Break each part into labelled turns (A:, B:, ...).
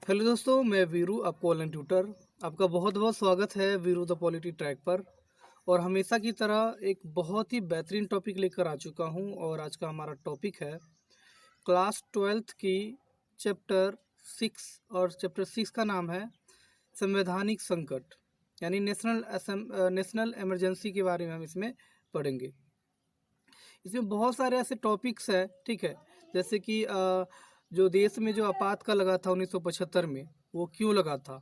A: Hello दोस्तों, मैं वीरू, आपको ऑनलाइन ट्यूटर। आपका बहुत बहुत स्वागत है वीरू द पॉलिटी ट्रैक पर। और हमेशा की तरह एक बहुत ही बेहतरीन टॉपिक लेकर आ चुका हूं। और आज का हमारा टॉपिक है क्लास ट्वेल्थ की चैप्टर 6। और चैप्टर 6 का नाम है संवैधानिक संकट, यानी नेशनल इमरजेंसी के बारे में हम इसमें पढ़ेंगे। इसमें बहुत सारे ऐसे टॉपिक्स हैं, ठीक है। जैसे कि जो देश में जो आपातकाल लगा था 1975 में, वो क्यों लगा था,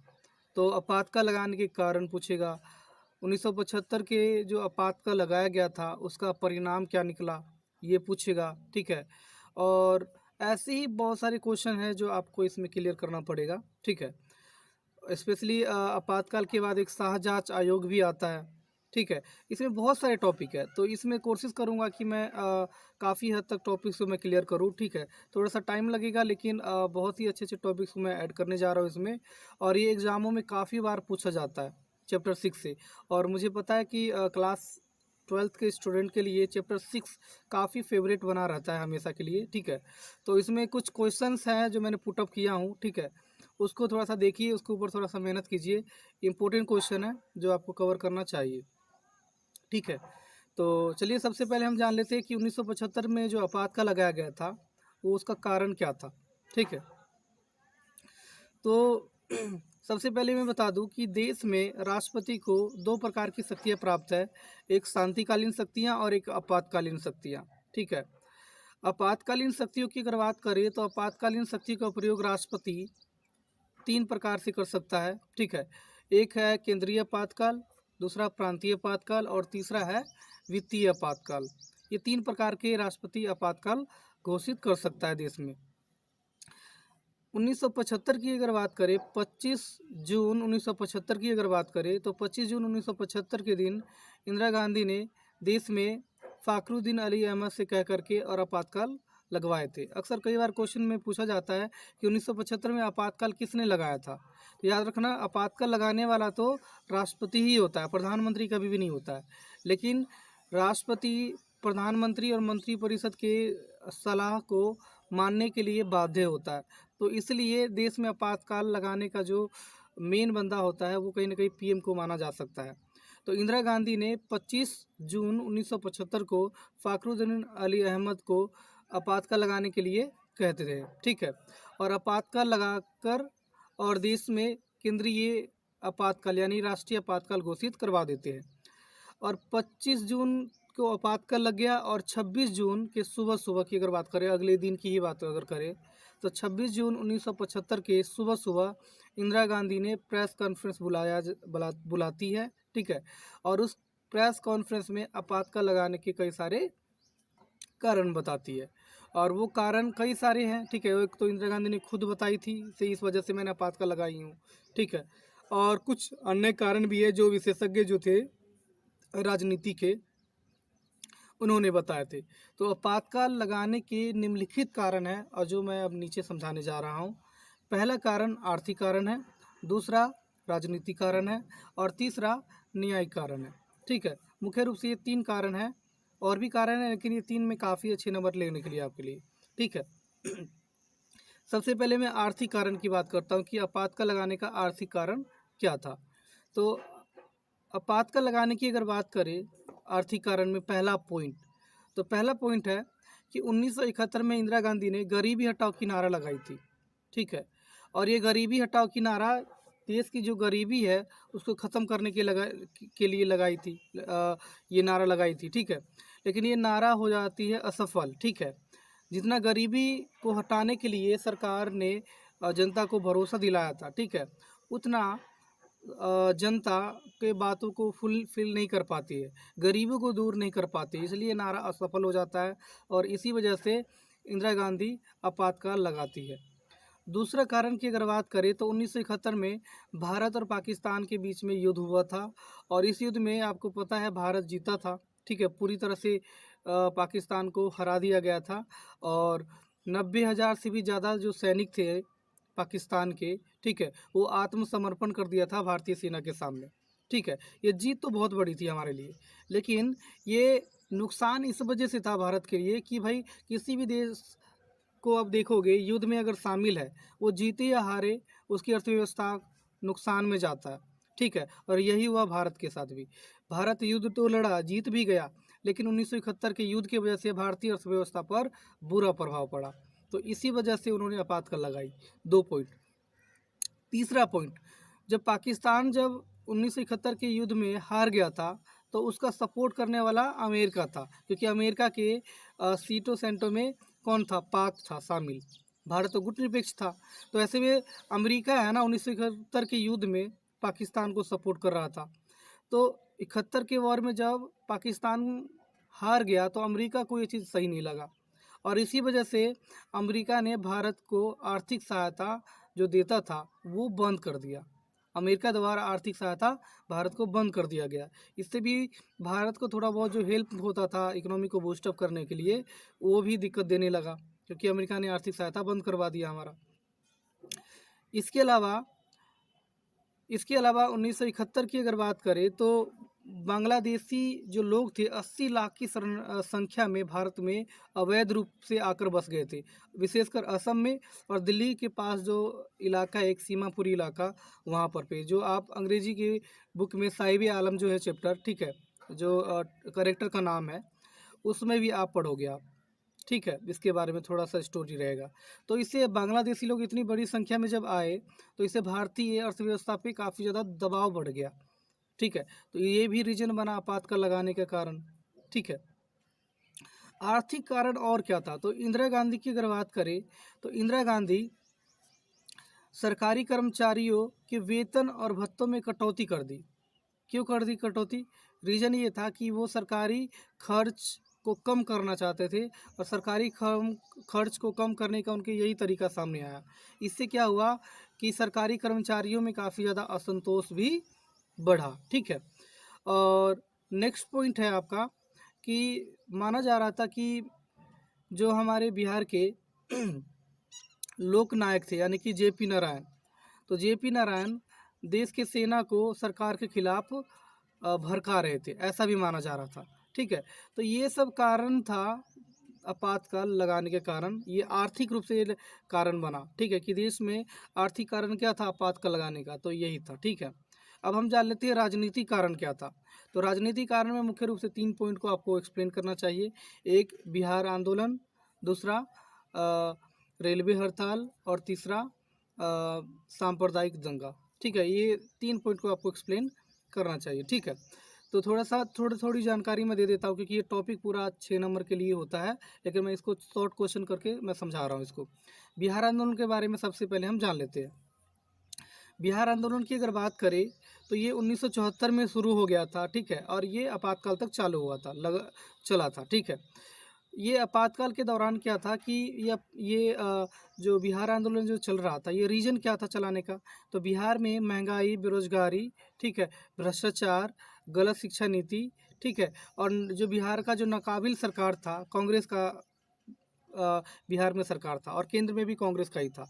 A: तो आपातकाल लगाने के कारण पूछेगा। 1975 के जो आपातकाल लगाया गया था उसका परिणाम क्या निकला, ये पूछेगा, ठीक है। और ऐसे ही बहुत सारे क्वेश्चन हैं जो आपको इसमें क्लियर करना पड़ेगा, ठीक है। स्पेशली आपातकाल के बाद एक शाह जांच आयोग भी आता है, ठीक है। इसमें बहुत सारे टॉपिक है, तो इसमें कोशिश करूंगा कि मैं काफ़ी हद तक टॉपिक्स को मैं क्लियर करूं, ठीक है। थोड़ा सा टाइम लगेगा, लेकिन बहुत ही अच्छे अच्छे टॉपिक्स को मैं ऐड करने जा रहा हूं इसमें। और ये एग्ज़ामों में काफ़ी बार पूछा जाता है चैप्टर 6 से। और मुझे पता है कि क्लास ट्वेल्थ के स्टूडेंट के लिए चैप्टर 6 काफ़ी फेवरेट बना रहता है हमेशा के लिए, ठीक है। तो इसमें कुछ क्वेश्चंस हैं जो मैंने पुटअप किया हूँ, ठीक है। उसको थोड़ा सा देखिए, उसके ऊपर थोड़ा सा मेहनत कीजिए। इम्पोर्टेंट क्वेश्चन है जो आपको कवर करना चाहिए, ठीक है। तो चलिए, सबसे पहले हम जान लेते हैं कि 1975 में जो आपातकाल लगाया गया था वो उसका कारण क्या था, ठीक है। तो सबसे पहले मैं बता दूं कि देश में राष्ट्रपति को दो प्रकार की शक्तियां प्राप्त है। एक शांतिकालीन शक्तियां और एक आपातकालीन शक्तियां, ठीक है। आपातकालीन शक्तियों की अगर बात करें तो आपातकालीन शक्ति का प्रयोग राष्ट्रपति तीन प्रकार से कर सकता है, ठीक है। एक है केंद्रीय आपातकाल, दूसरा प्रांतीय आपातकाल और तीसरा है वित्तीय आपातकाल। ये तीन प्रकार के राष्ट्रपति आपातकाल घोषित कर सकता है देश में। 1975 की अगर बात करें, 25 जून 1975 की अगर बात करें तो 25 जून 1975 के दिन इंदिरा गांधी ने देश में फ़खरुद्दीन अली अहमद से कह करके और आपातकाल लगवाए थे। अक्सर कई बार क्वेश्चन में पूछा जाता है कि 1975 में आपातकाल किसने लगाया था। तो याद रखना, आपातकाल लगाने वाला तो राष्ट्रपति ही होता है, प्रधानमंत्री कभी भी नहीं होता है। लेकिन राष्ट्रपति प्रधानमंत्री और मंत्रिपरिषद के सलाह को मानने के लिए बाध्य होता है। तो इसलिए देश में आपातकाल लगाने का जो मेन बंदा होता है वो कहीं ना कहीं पीएम को माना जा सकता है। तो इंदिरा गांधी ने 25 जून 1975 को फ़खरुद्दीन अली अहमद को आपातकाल लगाने के लिए कहते थे, ठीक है। और आपातकाल लगाकर और देश में केंद्रीय आपातकाल यानी राष्ट्रीय आपातकाल घोषित करवा देते हैं। और 25 जून को आपातकाल लग गया। और 26 जून के सुबह सुबह की अगर बात करें, अगले दिन की ही बात अगर करें, तो 26 जून 1975 के सुबह सुबह इंदिरा गांधी ने प्रेस कॉन्फ्रेंस बुलाती है, ठीक है। और उस प्रेस कॉन्फ्रेंस में आपातकाल लगाने के कई सारे कारण बताती है। और वो कारण कई सारे हैं, ठीक है। एक तो इंदिरा गांधी ने खुद बताई थी, इस वजह से मैंने आपातकाल लगाई हूँ, ठीक है। और कुछ अन्य कारण भी है जो विशेषज्ञ जो थे राजनीति के, उन्होंने बताए थे। तो आपातकाल लगाने के निम्नलिखित कारण हैं और जो मैं अब नीचे समझाने जा रहा हूँ। पहला कारण आर्थिक कारण है, दूसरा राजनीतिक कारण है और तीसरा न्यायिक कारण है, ठीक है। मुख्य रूप से ये तीन कारण हैं। और भी कारण हैं, लेकिन ये तीन में काफ़ी अच्छे नंबर लेने के लिए आपके लिए, ठीक है। सबसे पहले मैं आर्थिक कारण की बात करता हूँ कि आपातकाल लगाने का आर्थिक कारण क्या था। तो आपातकाल लगाने की अगर बात करें आर्थिक कारण में, पहला पॉइंट है कि 1971 में इंदिरा गांधी ने गरीबी हटाओ की नारा लगाई थी, ठीक है। और ये गरीबी हटाओ की नारा देश की जो गरीबी है उसको ख़त्म करने के लिए लगाई थी, ये नारा लगाई थी, ठीक है। लेकिन ये नारा हो जाती है असफल, ठीक है। जितना गरीबी को हटाने के लिए सरकार ने जनता को भरोसा दिलाया था, ठीक है, उतना जनता के बातों को फुलफिल नहीं कर पाती है, गरीबों को दूर नहीं कर पाती, इसलिए नारा असफल हो जाता है। और इसी वजह से इंदिरा गांधी आपातकाल लगाती है। दूसरा कारण की अगर बात करें तो 1971 में भारत और पाकिस्तान के बीच में युद्ध हुआ था। और इस युद्ध में आपको पता है भारत जीता था, ठीक है। पूरी तरह से पाकिस्तान को हरा दिया गया था। और 90,000 से भी ज़्यादा जो सैनिक थे पाकिस्तान के, ठीक है, वो आत्मसमर्पण कर दिया था भारतीय सेना के सामने, ठीक है। ये जीत तो बहुत बड़ी थी हमारे लिए, लेकिन ये नुकसान इस वजह से था भारत के लिए कि भाई किसी भी देश को आप देखोगे युद्ध में अगर शामिल है, वो जीते या हारे उसकी अर्थव्यवस्था नुकसान में जाता है, ठीक है। और यही हुआ भारत के साथ भी। भारत युद्ध तो लड़ा, जीत भी गया, लेकिन 1971 के युद्ध की वजह से भारतीय अर्थव्यवस्था पर बुरा प्रभाव पड़ा। तो इसी वजह से उन्होंने आपातकाल लगाई। 2 पॉइंट। तीसरा पॉइंट, जब 1971 के युद्ध में हार गया था, तो उसका सपोर्ट करने वाला अमेरिका था, क्योंकि अमेरिका के सीटों सेंटों में कौन था? पाक था शामिल। भारत तो गुटनिरपेक्ष था। तो ऐसे में अमेरिका है ना 1971 के युद्ध में पाकिस्तान को सपोर्ट कर रहा था। तो 71 के वॉर में जब पाकिस्तान हार गया तो अमेरिका को ये चीज़ सही नहीं लगा, और इसी वजह से अमेरिका ने भारत को आर्थिक सहायता जो देता था वो बंद कर दिया। अमेरिका द्वारा आर्थिक सहायता भारत को बंद कर दिया गया। इससे भी भारत को थोड़ा बहुत जो हेल्प होता था इकोनॉमी को बूस्टअप करने के लिए, वो भी दिक्कत देने लगा, क्योंकि अमेरिका ने आर्थिक सहायता बंद करवा दिया हमारा। इसके अलावा 1971 की अगर बात करें तो बांग्लादेशी जो लोग थे 80 लाख की संख्या में भारत में अवैध रूप से आकर बस गए थे, विशेषकर असम में और दिल्ली के पास जो इलाका है एक सीमापुरी इलाका, वहाँ पर पे जो आप अंग्रेजी की बुक में साहिब आलम जो है चैप्टर, ठीक है, जो करेक्टर का नाम है उसमें भी आप पढ़ोगे आप, ठीक है, इसके बारे में थोड़ा सा स्टोरी रहेगा। तो इससे बांग्लादेशी लोग इतनी बड़ी संख्या में जब आए तो इससे भारतीय अर्थव्यवस्था पे काफ़ी ज़्यादा दबाव बढ़ गया, ठीक है। तो ये भी रीजन बना आपातकाल लगाने का कारण, ठीक है। आर्थिक कारण और क्या था? तो इंदिरा गांधी की अगर बात करें तो इंदिरा गांधी सरकारी कर्मचारियों के वेतन और भत्तों में कटौती कर दी। क्यों कर दी कटौती? रीज़न ये था कि वो सरकारी खर्च को कम करना चाहते थे, और सरकारी खर्च को कम करने का उनके यही तरीका सामने आया। इससे क्या हुआ कि सरकारी कर्मचारियों में काफ़ी ज़्यादा असंतोष भी बढ़ा, ठीक है। और नेक्स्ट पॉइंट है आपका कि माना जा रहा था कि जो हमारे बिहार के लोक नायक थे यानी कि जेपी नारायण, तो जेपी नारायण देश के सेना को सरकार के खिलाफ भड़का रहे थे, ऐसा भी माना जा रहा था, ठीक है। तो ये सब कारण था आपातकाल लगाने के कारण, ये आर्थिक रूप से ये कारण बना, ठीक है, कि देश में आर्थिक कारण क्या था आपातकाल लगाने का, तो यही था, ठीक है। अब हम जान लेते हैं राजनीतिक कारण क्या था। तो राजनीतिक कारण में मुख्य रूप से 3 पॉइंट को आपको एक्सप्लेन करना चाहिए। एक बिहार आंदोलन, दूसरा रेलवे हड़ताल, और तीसरा सांप्रदायिक दंगा, ठीक है। ये 3 पॉइंट को आपको एक्सप्लेन करना चाहिए, ठीक है। तो थोड़ी जानकारी मैं दे देता हूँ, क्योंकि ये टॉपिक पूरा 6 नंबर के लिए होता है, लेकिन मैं इसको शॉर्ट क्वेश्चन करके मैं समझा रहा हूँ इसको। बिहार आंदोलन के बारे में सबसे पहले हम जान लेते हैं। बिहार आंदोलन की अगर बात करें तो ये 1974 में शुरू हो गया था, ठीक है, और ये आपातकाल तक चालू हुआ था, चला था, ठीक है। ये आपातकाल के दौरान क्या था कि जो बिहार आंदोलन जो चल रहा था, ये रीजन क्या था चलाने का? तो बिहार में महंगाई, बेरोजगारी, ठीक है, भ्रष्टाचार, गलत शिक्षा नीति, ठीक है, और जो बिहार का जो नाकाबिल सरकार था, कांग्रेस का बिहार में सरकार था और केंद्र में भी कांग्रेस का ही था,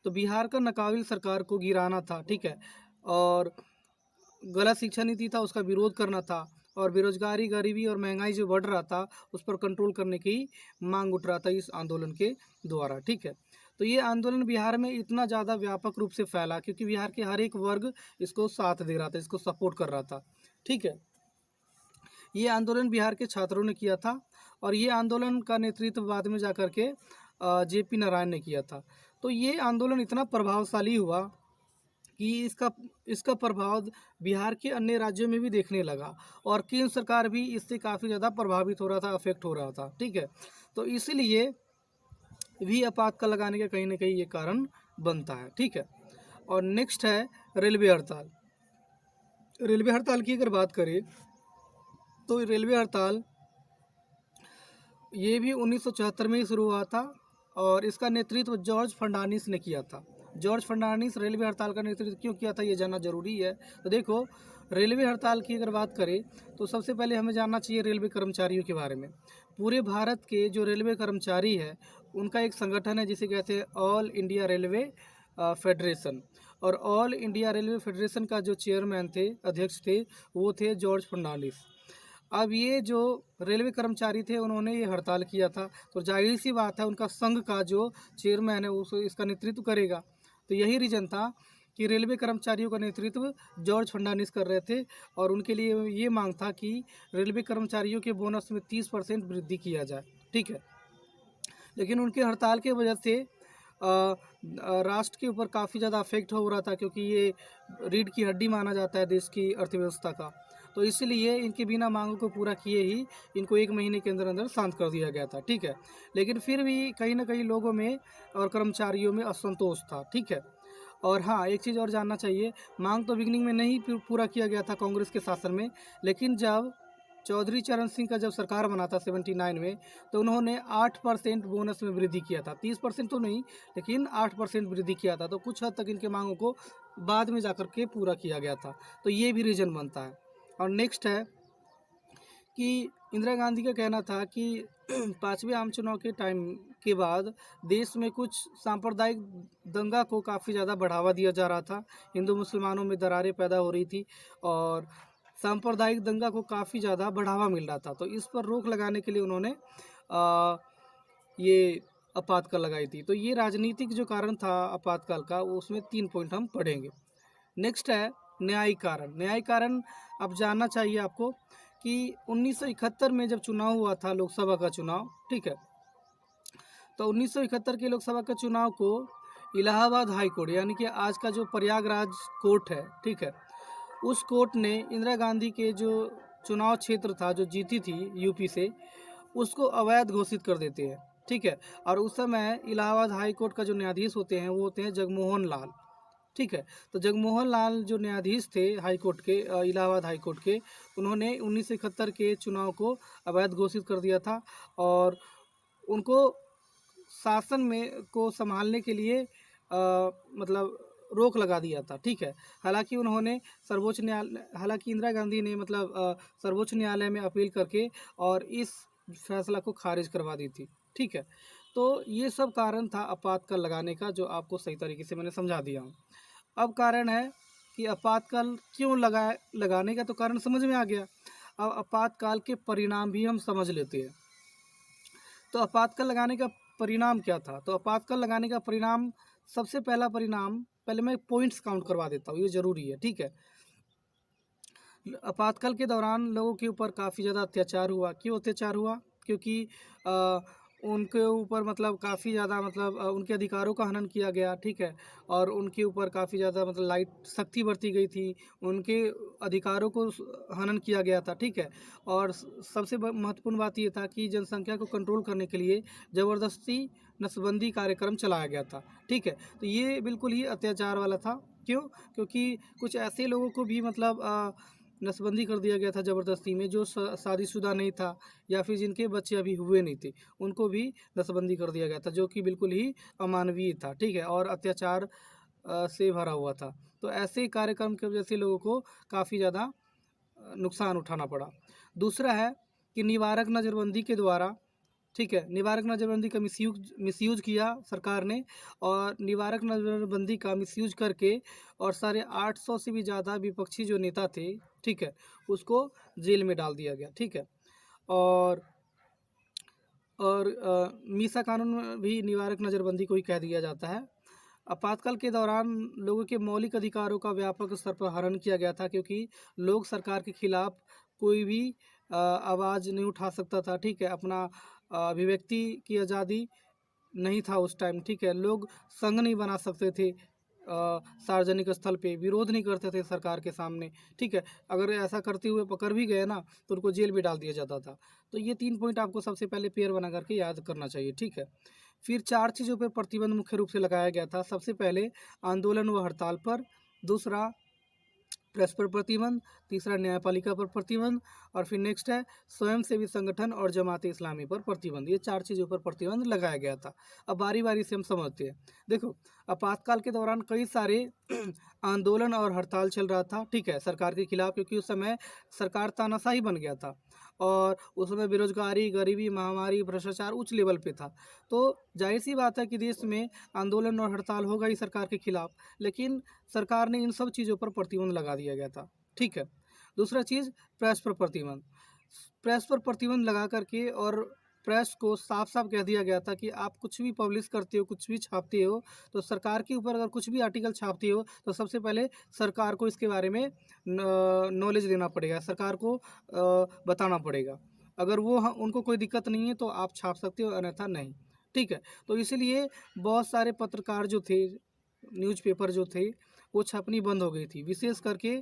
A: तो बिहार का नाकाबिल सरकार को गिराना था, ठीक है, और गलत शिक्षा नीति था उसका विरोध करना था, और बेरोजगारी, गरीबी और महंगाई जो बढ़ रहा था उस पर कंट्रोल करने की मांग उठ रहा था इस आंदोलन के द्वारा, ठीक है। तो ये आंदोलन बिहार में इतना ज़्यादा व्यापक रूप से फैला क्योंकि बिहार के हर एक वर्ग इसको साथ दे रहा था, इसको सपोर्ट कर रहा था, ठीक है। ये आंदोलन बिहार के छात्रों ने किया था, और ये आंदोलन का नेतृत्व बाद में जाकर के जेपी नारायण ने किया था। तो ये आंदोलन इतना प्रभावशाली हुआ कि इसका प्रभाव बिहार के अन्य राज्यों में भी देखने लगा, और केंद्र सरकार भी इससे काफ़ी ज़्यादा प्रभावित हो रहा था, अफेक्ट हो रहा था, ठीक है। तो इसीलिए भी आपातकाल लगाने का कहीं ना कहीं ये कारण बनता है, ठीक है। और नेक्स्ट है रेलवे हड़ताल। रेलवे हड़ताल की अगर बात करें तो रेलवे हड़ताल ये भी 1974 में ही शुरू हुआ था, और इसका नेतृत्व जॉर्ज फर्नांडिस ने किया था। जॉर्ज फर्नांडिस रेलवे हड़ताल का नेतृत्व क्यों किया था ये जानना जरूरी है। तो देखो, रेलवे हड़ताल की अगर बात करें तो सबसे पहले हमें जानना चाहिए रेलवे कर्मचारियों के बारे में। पूरे भारत के जो रेलवे कर्मचारी है उनका एक संगठन है जिसे कहते हैं ऑल इंडिया रेलवे फेडरेशन, और ऑल इंडिया रेलवे फेडरेशन का जो चेयरमैन थे, अध्यक्ष थे, वो थे जॉर्ज फर्नांडिस। अब ये जो रेलवे कर्मचारी थे उन्होंने ये हड़ताल किया था, तो जाहिर सी बात है उनका संघ का जो चेयरमैन है उस इसका नेतृत्व करेगा। तो यही रीज़न था कि रेलवे कर्मचारियों का नेतृत्व जॉर्ज फर्नांडिस कर रहे थे और उनके लिए ये मांग था कि रेलवे कर्मचारियों के बोनस में 30% वृद्धि किया जाए। ठीक है, लेकिन उनके हड़ताल की वजह से राष्ट्र के ऊपर काफ़ी ज़्यादा अफेक्ट हो रहा था, क्योंकि ये रीढ़ की हड्डी माना जाता है देश की अर्थव्यवस्था का। तो इसलिए इनके बिना मांगों को पूरा किए ही इनको 1 महीने के अंदर अंदर शांत कर दिया गया था। ठीक है, लेकिन फिर भी कहीं ना कहीं लोगों में और कर्मचारियों में असंतोष था। ठीक है, और हाँ, एक चीज़ और जानना चाहिए, मांग तो बिगनिंग में नहीं पूरा किया गया था कांग्रेस के शासन में, लेकिन जब चौधरी चरण सिंह का जब सरकार बना था 79 में, तो उन्होंने 8% बोनस में वृद्धि किया था। 30% तो नहीं, लेकिन 8% वृद्धि किया था। तो कुछ हद तक इनके मांगों को बाद में जाकर के पूरा किया गया था। तो ये भी रीज़न बनता है। और नेक्स्ट है कि इंदिरा गांधी का कहना था कि 5वें आम चुनाव के टाइम के बाद देश में कुछ सांप्रदायिक दंगा को काफ़ी ज़्यादा बढ़ावा दिया जा रहा था। हिंदू मुसलमानों में दरारें पैदा हो रही थी और सांप्रदायिक दंगा को काफ़ी ज़्यादा बढ़ावा मिल रहा था। तो इस पर रोक लगाने के लिए उन्होंने ये आपातकाल लगाई थी। तो ये राजनीतिक जो कारण था आपातकाल का, वो उसमें 3 पॉइंट हम पढ़ेंगे। नेक्स्ट है न्यायिक कारण। न्यायिक कारण अब जानना चाहिए आपको कि 1971 में जब चुनाव हुआ था लोकसभा का चुनाव, ठीक है, तो 1971 के लोकसभा का चुनाव को इलाहाबाद हाई कोर्ट यानी कि आज का जो प्रयागराज कोर्ट है, ठीक है, उस कोर्ट ने इंदिरा गांधी के जो चुनाव क्षेत्र था जो जीती थी यूपी से, उसको अवैध घोषित कर देते हैं। ठीक है, और उस समय इलाहाबाद हाई कोर्ट का जो न्यायाधीश होते हैं वो होते हैं जगमोहन लाल। ठीक है, तो जगमोहन लाल जो न्यायाधीश थे हाई कोर्ट के, इलाहाबाद हाई कोर्ट के, उन्होंने 1971 के चुनाव को अवैध घोषित कर दिया था और उनको शासन में को संभालने के लिए मतलब रोक लगा दिया था। ठीक है, हालांकि उन्होंने हालांकि इंदिरा गांधी ने मतलब सर्वोच्च न्यायालय में अपील करके और इस फैसला को खारिज करवा दी थी। ठीक है, तो ये सब कारण था आपातकाल लगाने का, जो आपको सही तरीके से मैंने समझा दिया हूँ। अब कारण है कि आपातकाल क्यों लगाने का तो कारण समझ में आ गया। अब आपातकाल के परिणाम भी हम समझ लेते हैं। तो आपातकाल लगाने का परिणाम क्या था? तो आपातकाल लगाने का परिणाम, सबसे पहला परिणाम, पहले मैं पॉइंट्स काउंट करवा देता हूँ, ये ज़रूरी है। ठीक है, आपातकाल के दौरान लोगों के ऊपर काफ़ी ज़्यादा अत्याचार हुआ। क्यों अत्याचार हुआ? क्योंकि उनके ऊपर मतलब काफ़ी ज़्यादा मतलब उनके अधिकारों का हनन किया गया। ठीक है, और उनके ऊपर काफ़ी ज़्यादा मतलब लाइट सख्ती बरती गई थी, उनके अधिकारों को हनन किया गया था। ठीक है, और सबसे महत्वपूर्ण बात ये था कि जनसंख्या को कंट्रोल करने के लिए ज़बरदस्ती नसबंदी कार्यक्रम चलाया गया था। ठीक है, तो ये बिल्कुल ही अत्याचार वाला था। क्यों? क्योंकि कुछ ऐसे लोगों को भी मतलब नसबंदी कर दिया गया था ज़बरदस्ती में, जो शादीशुदा नहीं था या फिर जिनके बच्चे अभी हुए नहीं थे, उनको भी नसबंदी कर दिया गया था, जो कि बिल्कुल ही अमानवीय था। ठीक है, और अत्याचार से भरा हुआ था। तो ऐसे कार्यक्रम की वजह से लोगों को काफ़ी ज़्यादा नुकसान उठाना पड़ा। दूसरा है कि निवारक नज़रबंदी के द्वारा, ठीक है, निवारक नज़रबंदी का मिसयूज किया सरकार ने, और निवारक नज़रबंदी का मिसयूज करके और साढ़े 800 से भी ज़्यादा विपक्षी जो नेता थे, ठीक है, उसको जेल में डाल दिया गया। ठीक है, और मीसा कानून में भी निवारक नज़रबंदी को ही कह दिया जाता है। आपातकाल के दौरान लोगों के मौलिक अधिकारों का व्यापक स्तर पर हनन किया गया था, क्योंकि लोग सरकार के खिलाफ कोई भी आवाज़ नहीं उठा सकता था। ठीक है, अपना अभिव्यक्ति की आज़ादी नहीं था उस टाइम। ठीक है, लोग संघ नहीं बना सकते थे, सार्वजनिक स्थल पे विरोध नहीं करते थे सरकार के सामने। ठीक है, अगर ऐसा करते हुए पकड़ भी गए ना, तो उनको जेल भी डाल दिया जाता था। तो ये 3 पॉइंट आपको सबसे पहले पेयर बना करके याद करना चाहिए। ठीक है, फिर 4 चीज़ों पर प्रतिबंध मुख्य रूप से लगाया गया था। सबसे पहले आंदोलन व हड़ताल पर, दूसरा प्रेस पर प्रतिबंध, तीसरा न्यायपालिका पर प्रतिबंध, और फिर नेक्स्ट है स्वयंसेवी संगठन और जमात इस्लामी पर प्रतिबंध। ये 4 चीज़ों पर प्रतिबंध लगाया गया था। अब बारी बारी से हम समझते हैं। देखो, आपातकाल के दौरान कई सारे आंदोलन और हड़ताल चल रहा था, ठीक है, सरकार के खिलाफ, क्योंकि उस समय सरकार तानाशाही बन गया था और उस समय बेरोजगारी, गरीबी, महामारी, भ्रष्टाचार उच्च लेवल पे था। तो जाहिर सी बात है कि देश में आंदोलन और हड़ताल होगा ही सरकार के खिलाफ, लेकिन सरकार ने इन सब चीज़ों पर प्रतिबंध लगा दिया गया था। ठीक है, दूसरा चीज़ प्रेस पर प्रतिबंध। प्रेस पर प्रतिबंध लगा करके और प्रेस को साफ साफ कह दिया गया था कि आप कुछ भी पब्लिश करते हो, कुछ भी छापते हो, तो सरकार के ऊपर अगर कुछ भी आर्टिकल छापते हो तो सबसे पहले सरकार को इसके बारे में नॉलेज देना पड़ेगा, सरकार को बताना पड़ेगा। अगर वो उनको कोई दिक्कत नहीं है तो आप छाप सकते हो, अन्यथा नहीं। ठीक है, तो इसीलिए बहुत सारे पत्रकार जो थे, न्यूज़पेपर जो थे, वो छपनी बंद हो गई थी। विशेष करके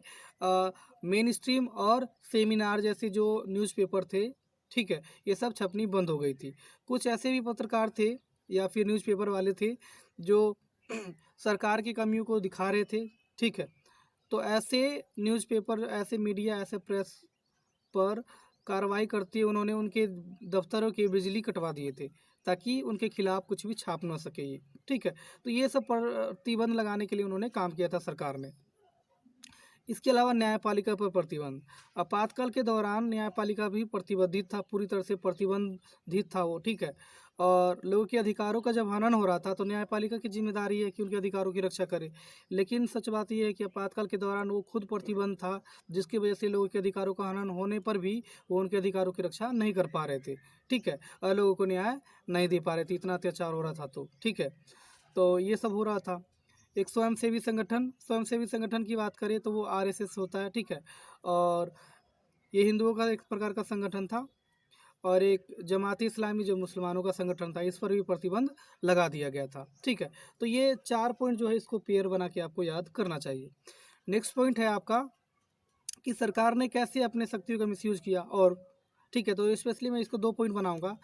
A: मेन स्ट्रीम और सेमिनार जैसे जो न्यूज़पेपर थे, ठीक है, ये सब छपनी बंद हो गई थी। कुछ ऐसे भी पत्रकार थे या फिर न्यूज़पेपर वाले थे जो सरकार की कमियों को दिखा रहे थे। ठीक है, तो ऐसे न्यूज़पेपर, ऐसे मीडिया, ऐसे प्रेस पर कार्रवाई करते हुए उन्होंने उनके दफ्तरों के बिजली कटवा दिए थे ताकि उनके खिलाफ कुछ भी छाप ना सके ये। ठीक है, तो ये सब प्रतिबंध लगाने के लिए उन्होंने काम किया था सरकार ने। इसके अलावा न्यायपालिका पर प्रतिबंध। आपातकाल के दौरान न्यायपालिका भी प्रतिबंधित था, पूरी तरह से प्रतिबंधित था वो। ठीक है, और लोगों के अधिकारों का जब हनन हो रहा था तो न्यायपालिका की जिम्मेदारी है कि उनके अधिकारों की रक्षा करे। लेकिन सच बात यह है कि आपातकाल के दौरान वो खुद प्रतिबंध था, जिसकी वजह से लोगों के अधिकारों का हनन होने पर भी वो उनके अधिकारों की रक्षा नहीं कर पा रहे थे। ठीक है, और लोगों को न्याय नहीं दे पा रहे थे, इतना अत्याचार हो रहा था। तो ठीक है, तो ये सब हो रहा था। एक स्वयंसेवी संगठन की बात करें तो वो आरएसएस होता है। ठीक है, और ये हिंदुओं का एक प्रकार का संगठन था। और एक जमात इस्लामी जो मुसलमानों का संगठन था, इस पर भी प्रतिबंध लगा दिया गया था। ठीक है, तो ये 4 पॉइंट जो है इसको पेयर बना के आपको याद करना चाहिए। नेक्स्ट पॉइंट है आपका कि सरकार ने कैसे अपने शक्तियों का मिसयूज किया। और ठीक है, तो स्पेशली मैं इसको 2 पॉइंट बनाऊंगा।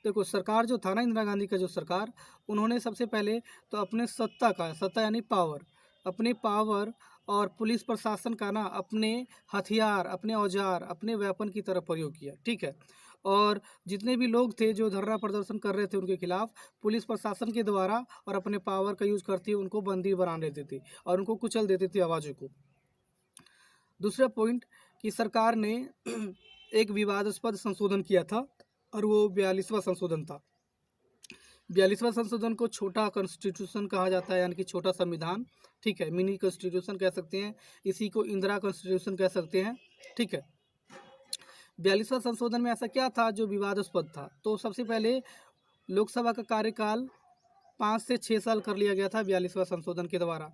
A: देखो, सरकार जो था ना, इंदिरा गांधी का जो सरकार, उन्होंने सबसे पहले तो अपने सत्ता यानी पावर, अपने पावर और पुलिस प्रशासन का ना अपने हथियार, अपने औजार, अपने वेपन की तरह प्रयोग किया। ठीक है, और जितने भी लोग थे जो धरना प्रदर्शन कर रहे थे उनके खिलाफ, पुलिस प्रशासन के द्वारा और अपने पावर का यूज करते हुए उनको बंदी बना देते थे और उनको कुचल देते थे आवाज़ों को। दूसरा पॉइंट कि सरकार ने एक विवादास्पद संशोधन किया था और वो 42वां संशोधन था। 42वां संशोधन को छोटा कॉन्स्टिट्यूशन कहा जाता है, यानी कि छोटा संविधान। ठीक है, मिनी कॉन्स्टिट्यूशन कह सकते हैं, इसी को इंदिरा कॉन्स्टिट्यूशन कह सकते हैं। ठीक है, 42वां संशोधन में ऐसा क्या था जो विवादास्पद था? तो सबसे पहले लोकसभा का कार्यकाल 5 से 6 साल कर लिया गया था 42वां संशोधन के द्वारा।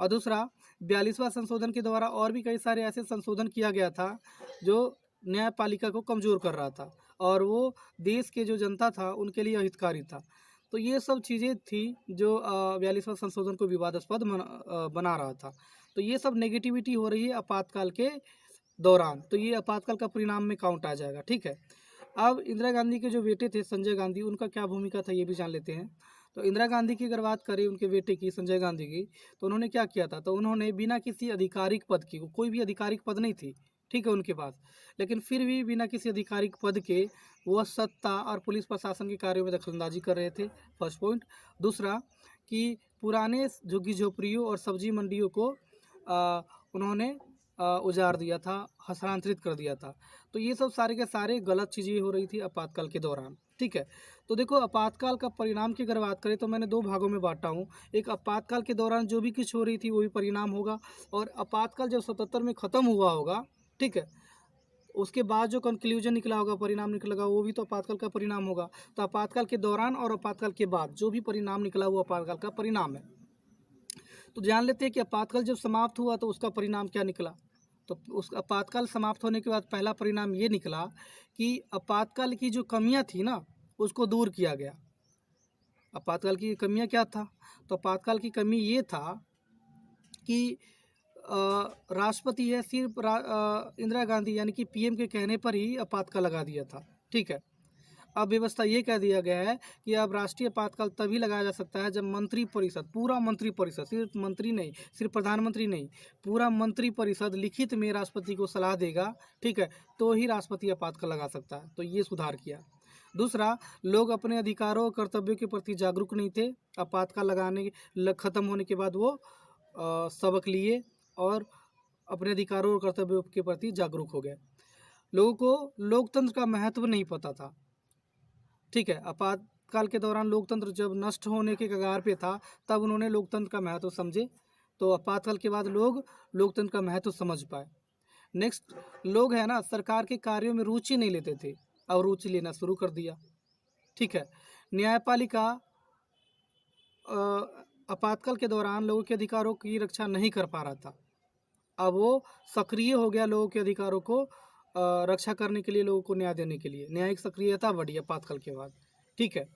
A: और दूसरा, 42वां संशोधन के द्वारा और भी कई सारे ऐसे संशोधन किया गया था जो न्यायपालिका को कमज़ोर कर रहा था और वो देश के जो जनता था उनके लिए अहितकारी था। तो ये सब चीज़ें थी जो 42वां संशोधन को विवादास्पद बना रहा था। तो ये सब नेगेटिविटी हो रही है आपातकाल के दौरान, तो ये आपातकाल का परिणाम में काउंट आ जाएगा। ठीक है, अब इंदिरा गांधी के जो बेटे थे संजय गांधी, उनका क्या भूमिका था ये भी जान लेते हैं। तो इंदिरा गांधी की अगर बात करें, उनके बेटे की, संजय गांधी की, तो उन्होंने क्या किया था? तो उन्होंने बिना किसी आधिकारिक पद की, कोई भी आधिकारिक पद नहीं थी, ठीक है, उनके पास, लेकिन फिर भी बिना किसी आधिकारिक पद के वह सत्ता और पुलिस प्रशासन के कार्यों में दखलंदाजी कर रहे थे। First point. दूसरा, कि पुराने झुग्गी झोपड़ियों और सब्जी मंडियों को उन्होंने उजाड़ दिया था, हस्तांतरित कर दिया था। तो ये सब सारे के सारे गलत चीज़ें हो रही थी आपातकाल के दौरान। ठीक है, तो देखो, आपातकाल का परिणाम की अगर बात करें तो मैंने 2 भागों में बांटा हूँ। एक, आपातकाल के दौरान जो भी कुछ हो रही थी वो भी परिणाम होगा, और आपातकाल जब 77 में ख़त्म हुआ होगा, ठीक है, उसके बाद जो कंक्लूजन निकला होगा, परिणाम निकला होगा, वो भी तो आपातकाल का परिणाम होगा। तो आपातकाल के दौरान और आपातकाल के बाद जो भी परिणाम निकला वो आपातकाल का परिणाम है। तो जान लेते हैं कि आपातकाल जब समाप्त हुआ तो उसका परिणाम क्या निकला। तो उस आपातकाल समाप्त होने के बाद पहला परिणाम ये निकला कि आपातकाल की जो कमियां थी ना, उसको दूर किया गया। आपातकाल की कमियां क्या था? तो आपातकाल की कमी ये था कि राष्ट्रपति है सिर्फ इंदिरा गांधी यानी कि पीएम के कहने पर ही आपातकाल लगा दिया था। ठीक है, अब व्यवस्था ये कह दिया गया है कि अब राष्ट्रीय आपातकाल तभी लगाया जा सकता है जब मंत्रिपरिषद, पूरा मंत्रिपरिषद, सिर्फ मंत्री नहीं, सिर्फ प्रधानमंत्री नहीं, पूरा मंत्रिपरिषद लिखित में राष्ट्रपति को सलाह देगा। ठीक है, तो ही राष्ट्रपति आपातकाल लगा सकता है। तो ये सुधार किया। दूसरा, लोग अपने अधिकारों और कर्तव्यों के प्रति जागरूक नहीं थे। आपातकाल खत्म होने के बाद वो सबक लिए और अपने अधिकारों और कर्तव्यों के प्रति जागरूक हो गए। लोगों को लोकतंत्र का महत्व नहीं पता था। ठीक है, आपातकाल के दौरान लोकतंत्र जब नष्ट होने के कगार पे था, तब उन्होंने लोकतंत्र का महत्व समझे। तो आपातकाल के बाद लोग लोकतंत्र का महत्व समझ पाए। नेक्स्ट, लोग है ना सरकार के कार्यों में रुचि नहीं लेते थे, अब रुचि लेना शुरू कर दिया। ठीक है। न्यायपालिका आपातकाल के दौरान लोगों के अधिकारों की रक्षा नहीं कर पा रहा था, अब वो सक्रिय हो गया लोगों के अधिकारों को रक्षा करने के लिए, लोगों को न्याय देने के लिए न्यायिक सक्रियता बढ़ी आपातकाल के बाद। ठीक है।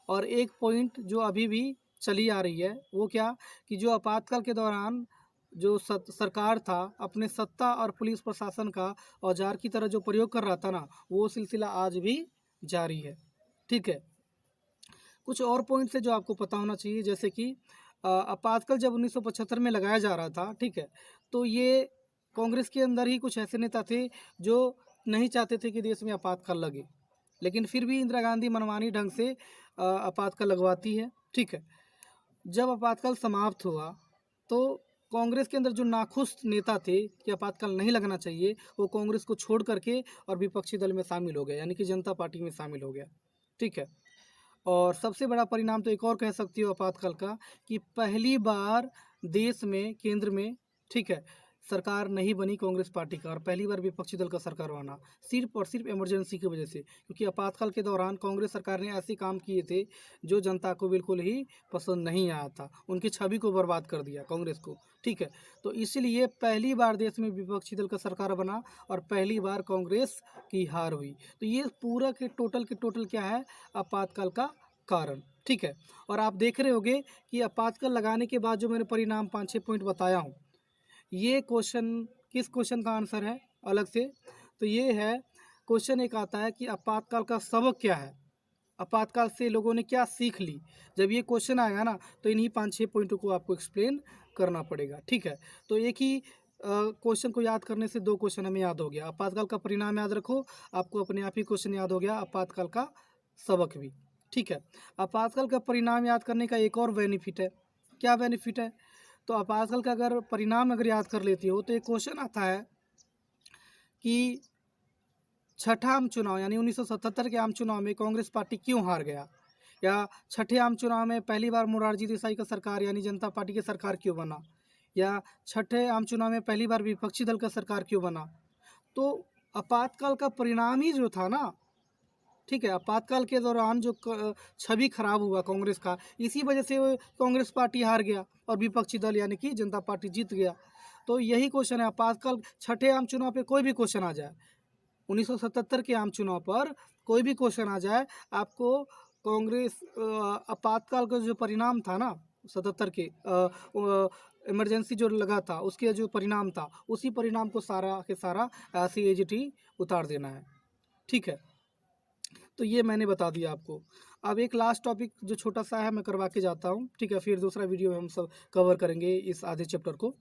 A: और एक पॉइंट जो अभी भी चली आ रही है वो क्या, कि जो आपातकाल के दौरान जो सरकार था अपने सत्ता और पुलिस प्रशासन का औजार की तरह जो प्रयोग कर रहा था ना, वो सिलसिला आज भी जारी है। ठीक है। कुछ और पॉइंट्स है जो आपको पता होना चाहिए, जैसे कि आपातकाल जब 1975 में लगाया जा रहा था, ठीक है, तो ये कांग्रेस के अंदर ही कुछ ऐसे नेता थे जो नहीं चाहते थे कि देश में आपातकाल लगे, लेकिन फिर भी इंदिरा गांधी मनमानी ढंग से आपातकाल लगवाती है। ठीक है। जब आपातकाल समाप्त हुआ तो कांग्रेस के अंदर जो नाखुश नेता थे कि आपातकाल नहीं लगना चाहिए, वो कांग्रेस को छोड़ करके और विपक्षी दल में शामिल हो गए, यानी कि जनता पार्टी में शामिल हो गया। ठीक है। और सबसे बड़ा परिणाम तो एक और कह सकती हो आपातकाल का, कि पहली बार देश में केंद्र में, ठीक है, सरकार नहीं बनी कांग्रेस पार्टी का, और पहली बार विपक्षी दल का सरकार बना, सिर्फ और सिर्फ इमरजेंसी की वजह से, क्योंकि आपातकाल के दौरान कांग्रेस सरकार ने ऐसे काम किए थे जो जनता को बिल्कुल ही पसंद नहीं आया था, उनकी छवि को बर्बाद कर दिया कांग्रेस को। ठीक है। तो इसलिए पहली बार देश में विपक्षी दल का सरकार बना और पहली बार कांग्रेस की हार हुई। तो ये पूरा के टोटल क्या है, आपातकाल का कारण। ठीक है। और आप देख रहे होंगे कि आपातकाल लगाने के बाद जो मैंने परिणाम 5-6 पॉइंट बताया हूँ, ये क्वेश्चन किस क्वेश्चन का आंसर है अलग से, तो ये है क्वेश्चन एक आता है कि आपातकाल का सबक क्या है, आपातकाल से लोगों ने क्या सीख ली। जब ये क्वेश्चन आएगा ना तो इन्हीं 5-6 पॉइंटों को आपको एक्सप्लेन करना पड़ेगा। ठीक है। तो एक ही क्वेश्चन को याद करने से 2 क्वेश्चन हमें याद हो गया, आपातकाल का परिणाम याद रखो, आपको अपने आप ही क्वेश्चन याद हो गया, आपातकाल का सबक भी। ठीक है। आपातकाल का परिणाम याद करने का एक और बेनिफिट है, क्या बेनिफिट है, तो आपातकाल का अगर परिणाम अगर याद कर लेती हो तो एक क्वेश्चन आता है कि छठा आम चुनाव यानी 1977 के आम चुनाव में कांग्रेस पार्टी क्यों हार गया, या छठे आम चुनाव में पहली बार मोरारजी देसाई का सरकार यानी जनता पार्टी की सरकार क्यों बना, या छठे आम चुनाव में पहली बार विपक्षी दल का सरकार क्यों बना। तो आपातकाल का परिणाम ही जो था ना, ठीक है, आपातकाल के दौरान जो छवि खराब हुआ कांग्रेस का, इसी वजह से कांग्रेस पार्टी हार गया और विपक्षी दल यानी कि जनता पार्टी जीत गया। तो यही क्वेश्चन है, आपातकाल छठे आम चुनाव पे कोई भी क्वेश्चन आ जाए, 1977 के आम चुनाव पर कोई भी क्वेश्चन आ जाए, आपको कांग्रेस आपातकाल का जो परिणाम था ना 77 के इमरजेंसी जो लगा था उसके जो परिणाम था, उसी परिणाम को सारा के सारा ऐसे एजिटी उतार देना है। ठीक है। तो ये मैंने बता दिया आपको। अब एक लास्ट टॉपिक जो छोटा सा है मैं करवा के जाता हूँ, ठीक है, फिर दूसरा वीडियो में हम सब कवर करेंगे इस आधे चैप्टर को।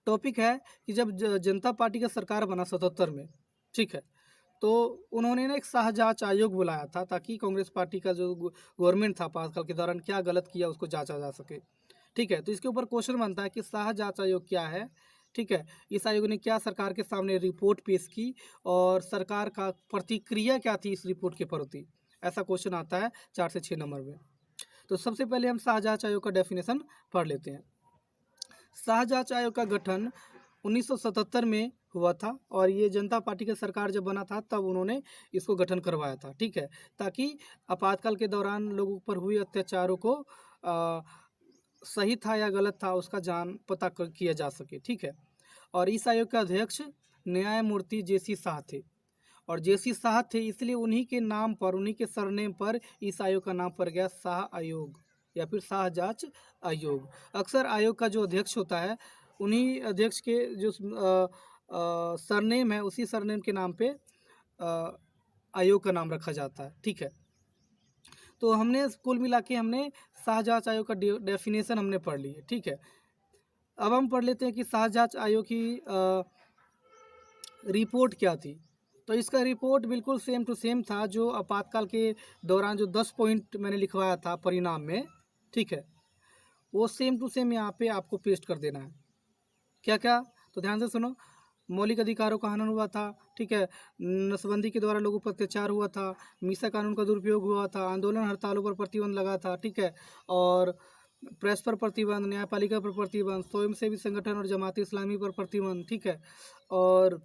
A: टॉपिक है कि जब जनता पार्टी का सरकार बना 77 में, ठीक है, तो उन्होंने ना एक शाहजांच आयोग बुलाया था ताकि कांग्रेस पार्टी का जो गवर्नमेंट था आपातकाल के दौरान क्या गलत किया उसको जांचा जा सके। ठीक है। तो इसके ऊपर क्वेश्चन बनता है कि शाहजांच आयोग क्या है। ठीक है। इस आयोग ने क्या सरकार के सामने रिपोर्ट पेश की और सरकार का प्रतिक्रिया क्या थी इस रिपोर्ट के प्रति, ऐसा क्वेश्चन आता है 4 से 6 नंबर में। तो सबसे पहले हम शाहजांच आयोग का डेफिनेशन पढ़ लेते हैं। शाहजांच आयोग का गठन 1977 में हुआ था और ये जनता पार्टी की सरकार जब बना था तब उन्होंने इसको गठन करवाया था। ठीक है। ताकि आपातकाल के दौरान लोगों पर हुए अत्याचारों को सही था या गलत था उसका पता किया जा सके। ठीक है। और इस आयोग के अध्यक्ष न्यायमूर्ति जेसी शाह थे, और जेसी शाह थे इसलिए उन्हीं के नाम पर, उन्हीं के सरनेम पर इस आयोग का नाम पड़ गया शाह आयोग या फिर शाहजांच आयोग। अक्सर आयोग का जो अध्यक्ष होता है उन्हीं अध्यक्ष के जो सरनेम है उसी सरनेम के नाम पे आयोग का नाम रखा जाता है। ठीक है। तो हमने कुल मिला के हमने शाहजांच आयोग का डेफिनेशन हमने पढ़ ली है। ठीक है। अब हम पढ़ लेते हैं कि शाहजांच आयोग की रिपोर्ट क्या थी। तो इसका रिपोर्ट बिल्कुल सेम टू सेम था जो आपातकाल के दौरान जो 10 पॉइंट मैंने लिखवाया था परिणाम में। ठीक है। वो सेम टू सेम यहाँ पे आपको पेस्ट कर देना है। क्या क्या, तो ध्यान से सुनो। मौलिक अधिकारों का हनन हुआ था। ठीक है। नसबंदी के द्वारा लोगों पर अत्याचार हुआ था, मीसा कानून का दुरुपयोग हुआ था, आंदोलन हड़तालों पर प्रतिबंध लगा था। ठीक है। और प्रेस पर प्रतिबंध, न्यायपालिका पर प्रतिबंध, स्वयंसेवी संगठन और जमात इस्लामी पर प्रतिबंध, ठीक है। और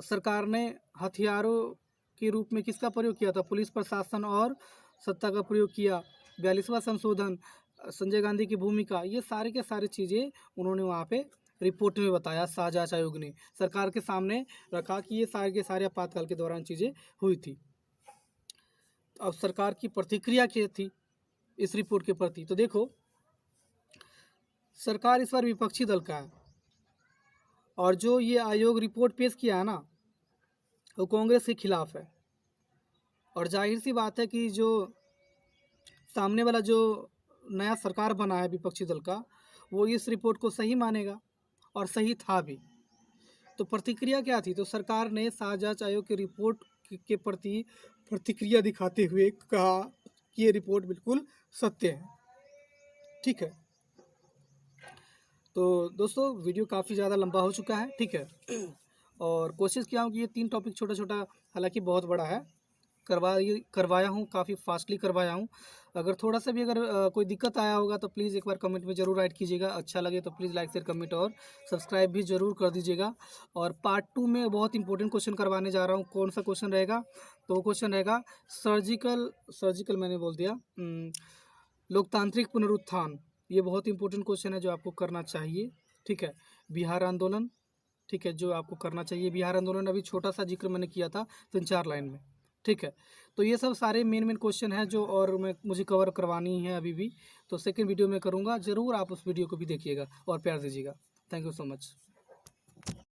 A: सरकार ने हथियारों के रूप में किसका प्रयोग किया था? पुलिस प्रशासन और सत्ता का प्रयोग किया। 42वां संशोधन, संजय गांधी की भूमिका, ये सारे के सारी चीज़ें उन्होंने वहाँ पे रिपोर्ट में बताया। शाह जांच आयोग ने सरकार के सामने रखा कि ये सारे के सारे आपातकाल के दौरान चीज़ें हुई थी। अब सरकार की प्रतिक्रिया क्या थी इस रिपोर्ट के प्रति? तो देखो, सरकार इस बार विपक्षी दल का है, और जो ये आयोग रिपोर्ट पेश किया है ना, वो कांग्रेस के खिलाफ है। और जाहिर सी बात है कि जो सामने वाला जो नया सरकार बना है विपक्षी दल का, वो इस रिपोर्ट को सही मानेगा, और सही था भी। तो प्रतिक्रिया क्या थी? तो सरकार ने शाह जांच आयोग की रिपोर्ट के प्रति प्रतिक्रिया दिखाते हुए कहा कि ये रिपोर्ट बिल्कुल सत्य है, ठीक है। तो दोस्तों, वीडियो काफ़ी ज़्यादा लंबा हो चुका है, ठीक है। और कोशिश किया हूँ कि ये 3 टॉपिक छोटा छोटा, हालांकि बहुत बड़ा है, करवाया हूँ, काफ़ी फास्टली करवाया हूँ। अगर थोड़ा सा भी अगर कोई दिक्कत आया होगा तो प्लीज़ एक बार कमेंट में ज़रूर राइट कीजिएगा। अच्छा लगे तो प्लीज़ लाइक, शेयर, कमेंट और सब्सक्राइब भी ज़रूर कर दीजिएगा। और पार्ट 2 में बहुत इंपॉर्टेंट क्वेश्चन करवाने जा रहा हूँ। कौन सा क्वेश्चन रहेगा? तो वो क्वेश्चन रहेगा सर्जिकल मैंने बोल दिया, लोकतांत्रिक पुनरुत्थान। ये बहुत इंपॉर्टेंट क्वेश्चन है जो आपको करना चाहिए, ठीक है। बिहार आंदोलन, ठीक है, जो आपको करना चाहिए। बिहार आंदोलन अभी छोटा सा जिक्र मैंने किया था 3-4 लाइन में, ठीक है। तो ये सब सारे मेन क्वेश्चन हैं जो, और मुझे कवर करवानी है अभी भी। तो सेकंड वीडियो में करूँगा, ज़रूर आप उस वीडियो को भी देखिएगा और प्यार दीजिएगा। Thank you so much.